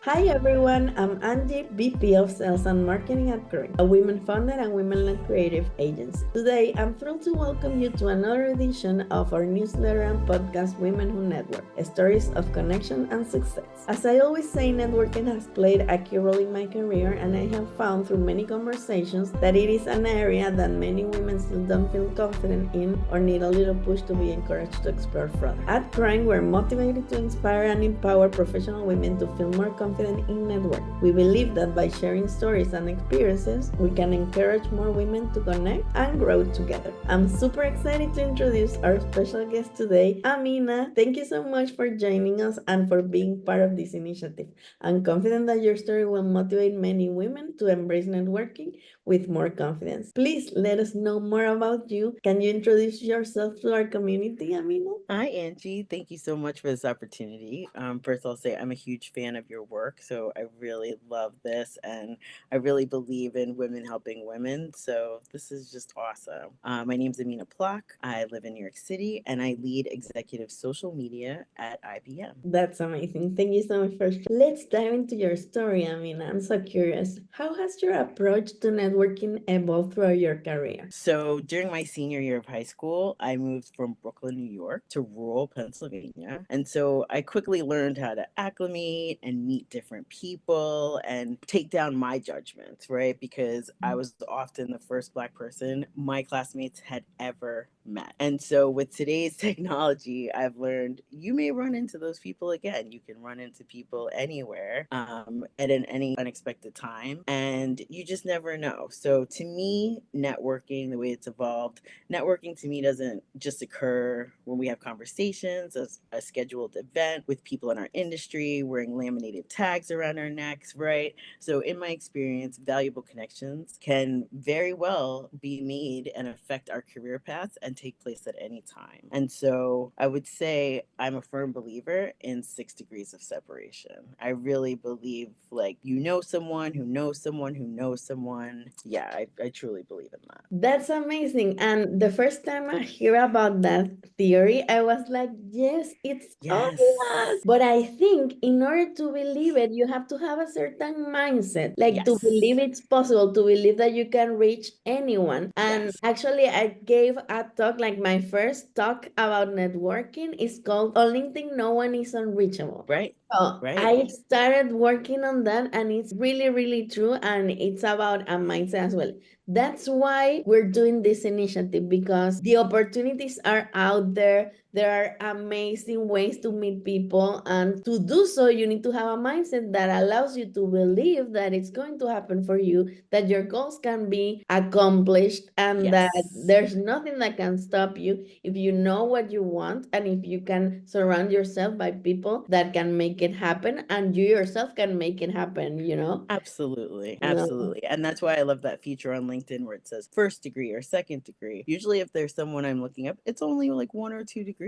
Hi everyone, I'm Angie, VP of Sales and Marketing at CROING, a women-founded and women-led creative agency. Today, I'm thrilled to welcome you to another edition of our newsletter and podcast, Women Who Network, stories of connection and success. As I always say, networking has played a key role in my career, and I have found through many conversations that it is an area that many women still don't feel confident in or need a little push to be encouraged to explore further. At CROING, we're motivated to inspire and empower professional women to feel more confident in network. We believe that by sharing stories and experiences, we can encourage more women to connect and grow together. I'm super excited to introduce our special guest today, Aminah. Thank you so much for joining us and for being part of this initiative. I'm confident that your story will motivate many women to embrace networking with more confidence. Please let us know more about you. Can you introduce yourself to our community, Aminah? Hi, Angie. Thank you so much for this opportunity. First, I'll say I'm a huge fan of your work, so I really love this, and I really believe in women helping women. So this is just awesome. My name's Aminah Plock. I live in New York City, and I lead executive social media at IBM. That's amazing. Thank you so much for sharing. Let's dive into your story, Amina. I'm so curious. How has your approach to networking evolved throughout your career? So during my senior year of high school, I moved from Brooklyn, New York to rural Pennsylvania. And so I quickly learned how to acclimate and meet different people and take down my judgments, right? Because I was often the first Black person my classmates had ever met. And so with today's technology, I've learned you may run into those people again. You can run into people anywhere at any unexpected time, and you just never know. So to me, networking, the way it's evolved, networking to me doesn't just occur when we have conversations, as a scheduled event with people in our industry, wearing laminated tags around our necks, right? So in my experience, valuable connections can very well be made and affect our career paths and take place at any time. And so I would say I'm a firm believer in 6 degrees of separation. I really believe, like, you know someone who knows someone who knows someone. Yeah, I truly believe in that. That's amazing. And the first time I hear about that theory, I was like, yes, it's obvious. Yes. But I think in order to believe it, you have to have a certain mindset, like to Yes. believe it's possible, to believe that you can reach anyone. And Yes. actually, I gave a talk, like my first talk about networking is called On LinkedIn, No One is Unreachable. Right. So Right. I started working on that, and it's really, really true. And it's about a mindset as well. That's why we're doing this initiative, because the opportunities are out there. There are amazing ways to meet people, and to do so, you need to have a mindset that allows you to believe that it's going to happen for you, that your goals can be accomplished, and that Yes. there's nothing that can stop you if you know what you want, and if you can surround yourself by people that can make it happen, and you yourself can make it happen, you know? Absolutely. Uh, Absolutely. And that's why I love that feature on LinkedIn where it says first degree or second degree. Usually, if there's someone I'm looking up, it's only like 1 or 2 degrees,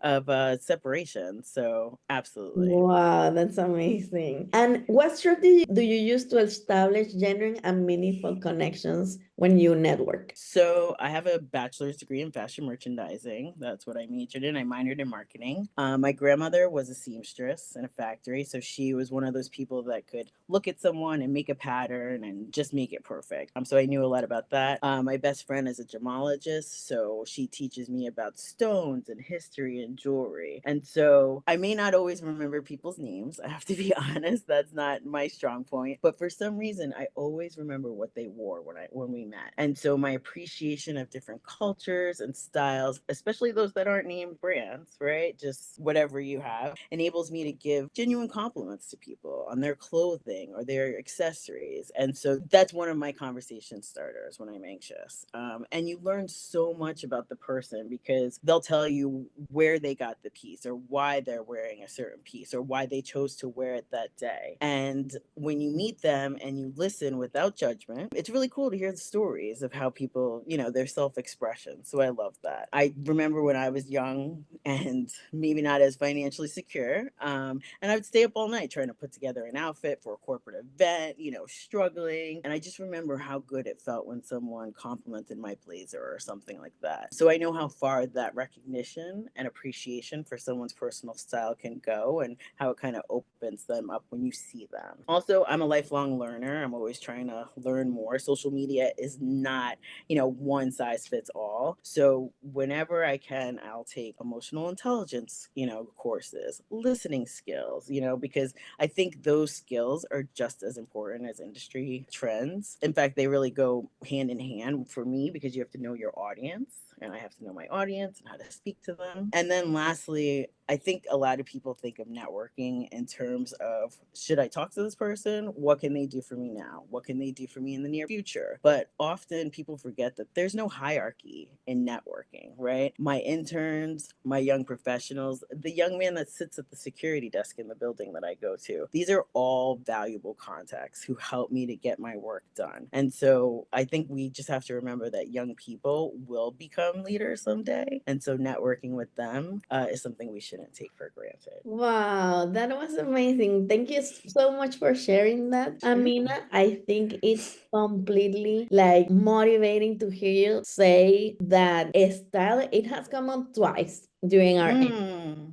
of separation. So, absolutely. Wow, that's amazing. And what strategy do you use to establish genuine and meaningful connections when you network? So I have a bachelor's degree in fashion merchandising. That's what I majored in. I minored in marketing. My grandmother was a seamstress in a factory, so she was one of those people that could look at someone and make a pattern and just make it perfect. So I knew a lot about that. My best friend is a gemologist, so she teaches me about stones and history and jewelry. And so I may not always remember people's names. I have to be honest. That's not my strong point. But for some reason, I always remember what they wore when we met. And so my appreciation of different cultures and styles, especially those that aren't named brands, right? Just whatever you have, enables me to give genuine compliments to people on their clothing or their accessories. And so that's one of my conversation starters when I'm anxious. And you learn so much about the person because they'll tell you where they got the piece or why they're wearing a certain piece or why they chose to wear it that day. And when you meet them and you listen without judgment, it's really cool to hear the story stories of how people, their self-expression. So I love that. I remember when I was young and maybe not as financially secure, and I would stay up all night trying to put together an outfit for a corporate event, struggling. And I just remember how good it felt when someone complimented my blazer or something like that. So I know how far that recognition and appreciation for someone's personal style can go, and how it kind of opens them up when you see them. Also, I'm a lifelong learner. I'm always trying to learn more. Social media is not, one size fits all. So whenever I can, I'll take emotional intelligence, courses, listening skills, because I think those skills are just as important as industry trends. In fact, they really go hand in hand for me, because you have to know your audience, and I have to know my audience and how to speak to them. And then lastly, I think a lot of people think of networking in terms of, should I talk to this person? What can they do for me now? What can they do for me in the near future? But often people forget that there's no hierarchy in networking, right? My interns, my young professionals, the young man that sits at the security desk in the building that I go to, these are all valuable contacts who help me to get my work done. And so I think we just have to remember that young people will become leaders someday. And so networking with them is something we shouldn't take for granted. Wow, that was amazing. Thank you so much for sharing that. Amina, I think it's completely like motivating to hear you say that style, it has come up twice during our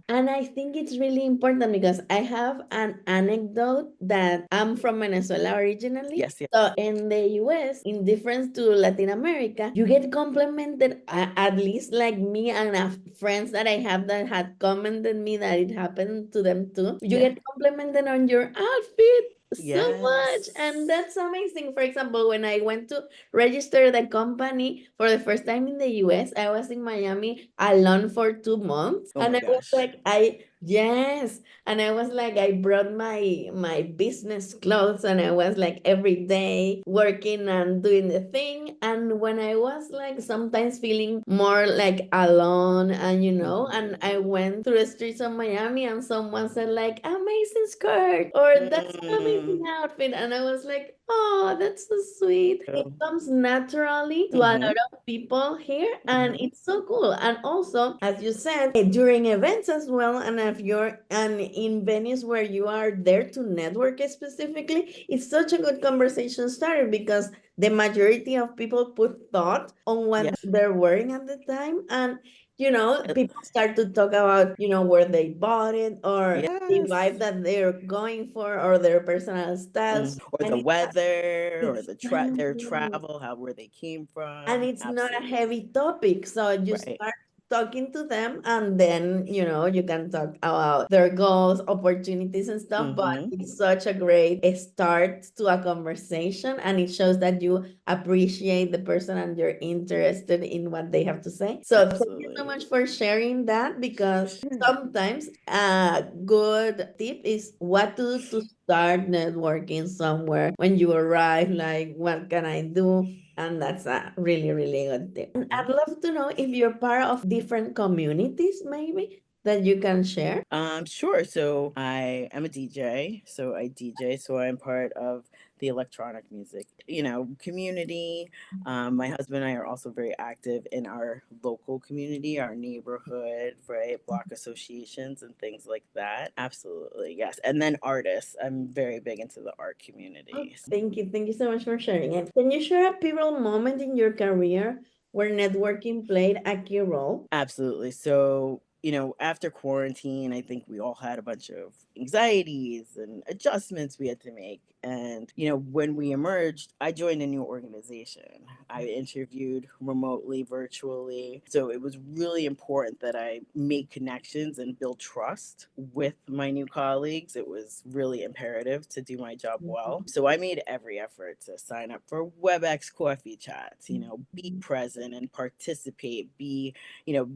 and I think it's really important because I have an anecdote that I'm from Venezuela originally. Yes, yes. So in the US, in difference to Latin America, you get complimented, at least like me and friends that I have that had commented me that it happened to them too. You Yeah. get complimented on your outfit so much, and Yes. that's amazing. For example, when I went to register the company for the first time in the US, I was in Miami alone for 2 months, Oh and my I was gosh. like, yes, and I was like, I brought my business clothes, and I was like every day working and doing the thing. And when I was like sometimes feeling more like alone, and and I went through the streets of Miami, and someone said like, amazing skirt, or that's an amazing outfit, and I was like, oh, that's so sweet. It comes naturally to a lot of people here, and it's so cool. And also, as you said, during events as well, and if you're and in venues where you are there to network specifically, it's such a good conversation starter, because the majority of people put thought on what Yes. they're wearing at the time, and people start to talk about, where they bought it, or the vibe Yes. that they're going for, or their personal styles. Or And the it's weather, or their exactly, travel, where they came and from. it's not a Absolutely. heavy topic. So you Right. start talking to them, and then, you can talk about their goals, opportunities, and stuff. But it's such a great start to a conversation, and it shows that you appreciate the person and you're interested in what they have to say. So thank you so Absolutely. much for sharing that, because Sure. sometimes a good tip is what to do to start networking somewhere when you arrive, like, what can I do? And that's a really, really good tip. And I'd love to know if you're part of different communities, maybe, that you can share. Sure. So I am a DJ. So I DJ. So I'm part of the electronic music, community. My husband and I are also very active in our local community, our neighborhood, right? Block associations and things like that. Absolutely. Yes. And then artists. I'm very big into the art Oh, community. thank you. Thank you so much for sharing it. Can you share a pivotal moment in your career where networking played a key role? Absolutely. So, after quarantine, I think we all had a bunch of anxieties and adjustments we had to make. And, when we emerged, I joined a new organization. I interviewed remotely, virtually. So it was really important that I make connections and build trust with my new colleagues. It was really imperative to do my job well. So I made every effort to sign up for WebEx coffee chats, be present and participate,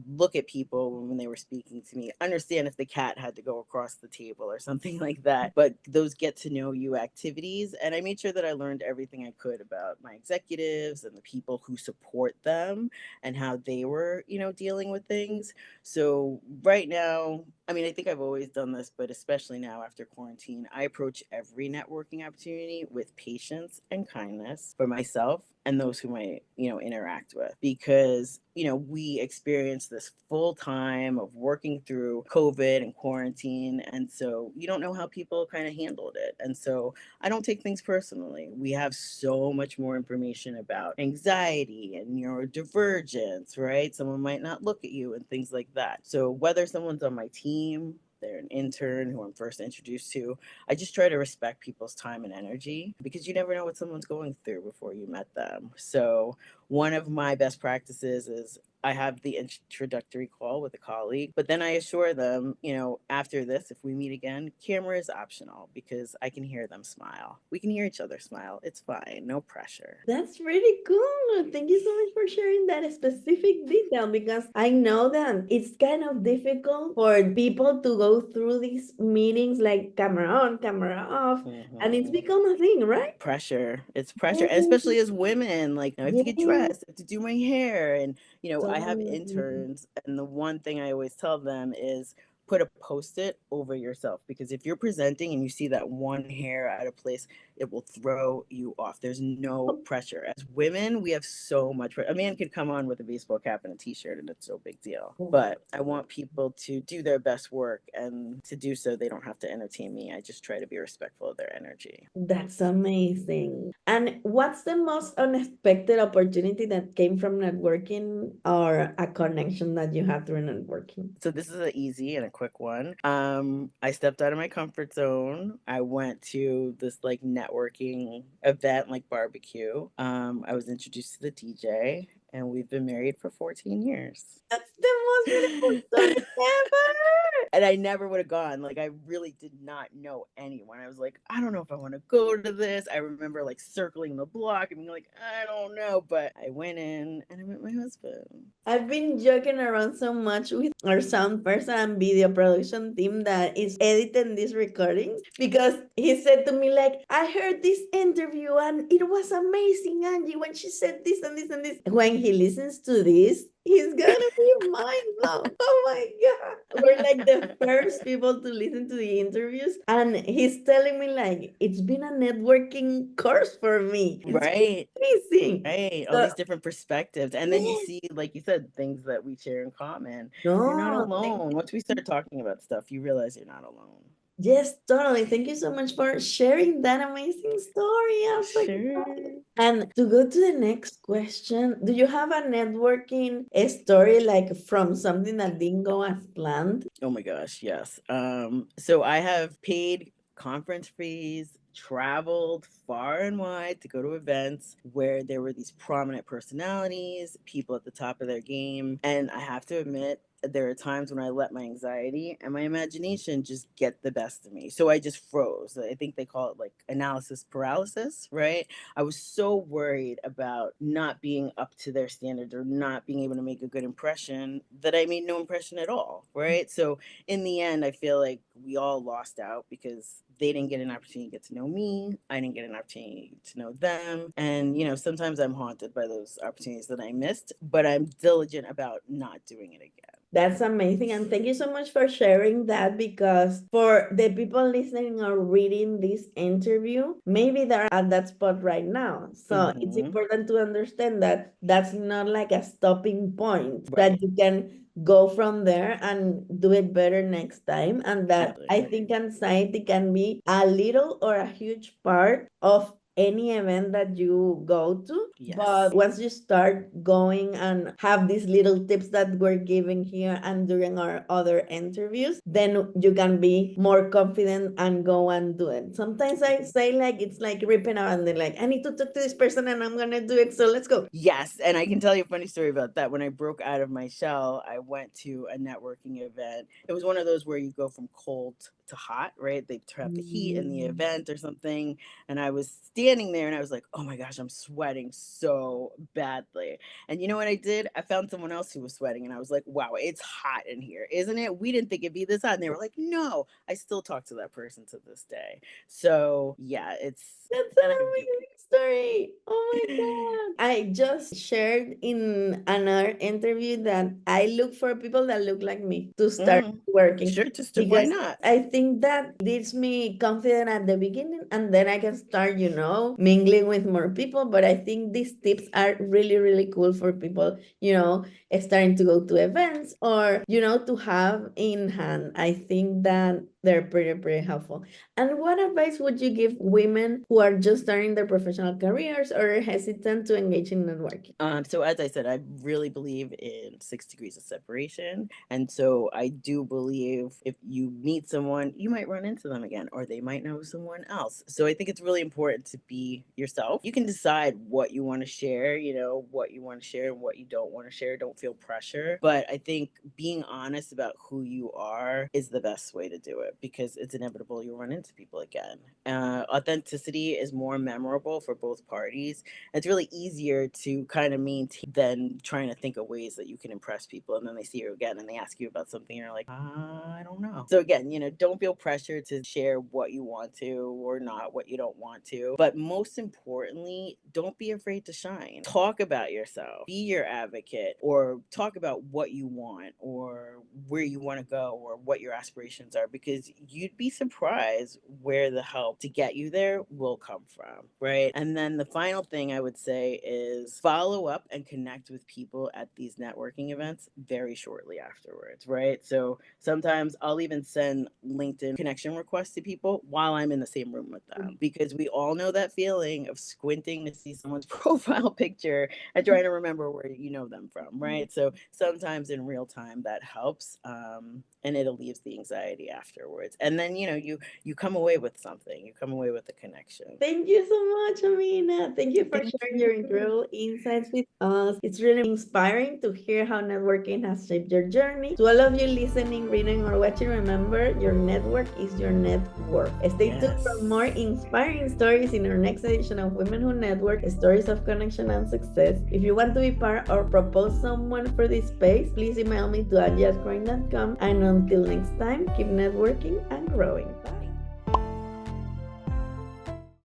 look at people when they were speaking to me, understand if the cat had to go across the table or something like that. But those get to know you activities. And I made sure that I learned everything I could about my executives and the people who support them and how they were, dealing with things. So right now, I mean, I think I've always done this, but especially now after quarantine, I approach every networking opportunity with patience and kindness for myself and those whom I, interact with. Because, we experienced this full time of working through COVID and quarantine. And so you don't know how people kind of handled it. And so I don't take things personally. We have so much more information about anxiety and neurodivergence, right? Someone might not look at you and things like that. So whether someone's on my team, they're an intern who I'm first introduced to, I just try to respect people's time and energy because you never know what someone's going through before you met them. So one of my best practices is I have the introductory call with a colleague, but then I assure them, after this, if we meet again, camera is optional because I can hear them smile. We can hear each other smile. It's fine. No pressure. That's really cool. Thank you so much for sharing that specific detail because I know that it's kind of difficult for people to go through these meetings like camera on, camera off, and it's become a thing, right? Pressure. It's pressure, and especially as women. Like, I have to get dressed, I have to do my hair, and I have interns, and the one thing I always tell them is put a post-it over yourself because if you're presenting and you see that one hair out of place, it will throw you off. There's no pressure. As women, we have so much pressure. A man could come on with a baseball cap and a t-shirt and it's no big deal. But I want people to do their best work, and to do so, they don't have to entertain me. I just try to be respectful of their energy. That's amazing. And what's the most unexpected opportunity that came from networking or a connection that you had through networking? So this is an easy and a quick one. I stepped out of my comfort zone. I went to this like networking event, like barbecue. I was introduced to the DJ, and we've been married for 14 years. That's the most beautiful story ever. And I never would have gone. Like, I really did not know anyone. I was like, I don't know if I want to go to this. I remember like circling the block and being like, I don't know. But I went in and I met my husband. I've been joking around so much with our sound person and video production team that is editing these recordings because he said to me like, I heard this interview and it was amazing, Angie, when she said this and this and this. When he listens to this, he's gonna be mind blown. Oh my god. We're like the first people to listen to the interviews. And he's telling me like it's been a networking course for me. It's Right. amazing. Right. All these different perspectives. And then you see, like you said, things that we share in common. You're not alone. Once we start talking about stuff, you realize you're not alone. Yes, totally. Thank you so much for sharing that amazing story. I'm so excited. And to go to the next question, do you have a networking story like from something that didn't go as planned? Oh my gosh, yes. So I have paid conference fees, traveled far and wide to go to events where there were these prominent personalities, people at the top of their game. And I have to admit, there are times when I let my anxiety and my imagination just get the best of me. So I just froze. I think they call it like analysis paralysis, right? I was so worried about not being up to their standards or not being able to make a good impression that I made no impression at all, right? So in the end, I feel like we all lost out because they didn't get an opportunity to get to know me. I didn't get an opportunity to know them. And, sometimes I'm haunted by those opportunities that I missed, but I'm diligent about not doing it again. That's amazing. And thank you so much for sharing that because for the people listening or reading this interview, maybe they're at that spot right now. So it's important to understand that that's not like a stopping point, that you can go from there and do it better next time. And that I think anxiety can be a little or a huge part of any event that you go to. Yes. But once you start going and have these little tips that we're giving here and during our other interviews, then you can be more confident and go and do it. Sometimes I say like it's like ripping out and they're like, I need to talk to this person and I'm gonna do it. So let's go. Yes. And I can tell you a funny story about that. When I broke out of my shell, I went to a networking event. It was one of those where you go from cold to hot, right? They turn up the heat in the event or something. And I was standing standing there and I was like, oh my gosh, I'm sweating so badly. And you know what I did? I found someone else who was sweating and I was like, wow, it's hot in here, isn't it? We didn't think it'd be this hot. And they were like, no. I still talk to that person to this day. So yeah, That's an amazing story. Oh my God. I just shared in another interview that I look for people that look like me to start working. Sure, why Because not? I think that gives me confidence at the beginning and then I can start, mingling with more people. But I think these tips are really, really cool for people, starting to go to events or, to have in hand. I think that they're pretty, pretty helpful. And what advice would you give women who are just starting their professional careers or are hesitant to engage in networking? So as I said, I really believe in 6 degrees of separation. And so I do believe if you meet someone, you might run into them again, or they might know someone else. So I think it's really important to be yourself. You can decide what you want to share, what you want to share and what you don't want to share. Don't feel pressure. But I think being honest about who you are is the best way to do it because it's inevitable you'll run into people again. Authenticity is more memorable for both parties. It's really easier to kind of maintain than trying to think of ways that you can impress people. And then they see you again and they ask you about something and you're like, I don't know. So again, don't feel pressure to share what you want to or not what you don't want to. But most importantly, don't be afraid to shine. Talk about yourself, be your advocate, or talk about what you want or where you want to go or what your aspirations are, because you'd be surprised where the help to get you there will come from, right? And then the final thing I would say is follow up and connect with people at these networking events very shortly afterwards, right? So sometimes I'll even send LinkedIn connection requests to people while I'm in the same room with them, because we all know that feeling of squinting to see someone's profile picture and trying to remember where you know them from, right? So sometimes in real time that helps, and it alleviates the anxiety afterwards. And then you come away with something. You come away with a connection. Thank you so much, Aminah. Thank you for sharing your incredible insights with us. It's really inspiring to hear how networking has shaped your journey. To all of you listening, reading, or watching, remember your network is your net worth. Stay tuned for more inspiring stories in our next edition of Women Who Network, stories of connection and success. If you want to be part or propose someone for this space, please email me to angie@CROING.com. And until next time, keep networking and growing. Bye.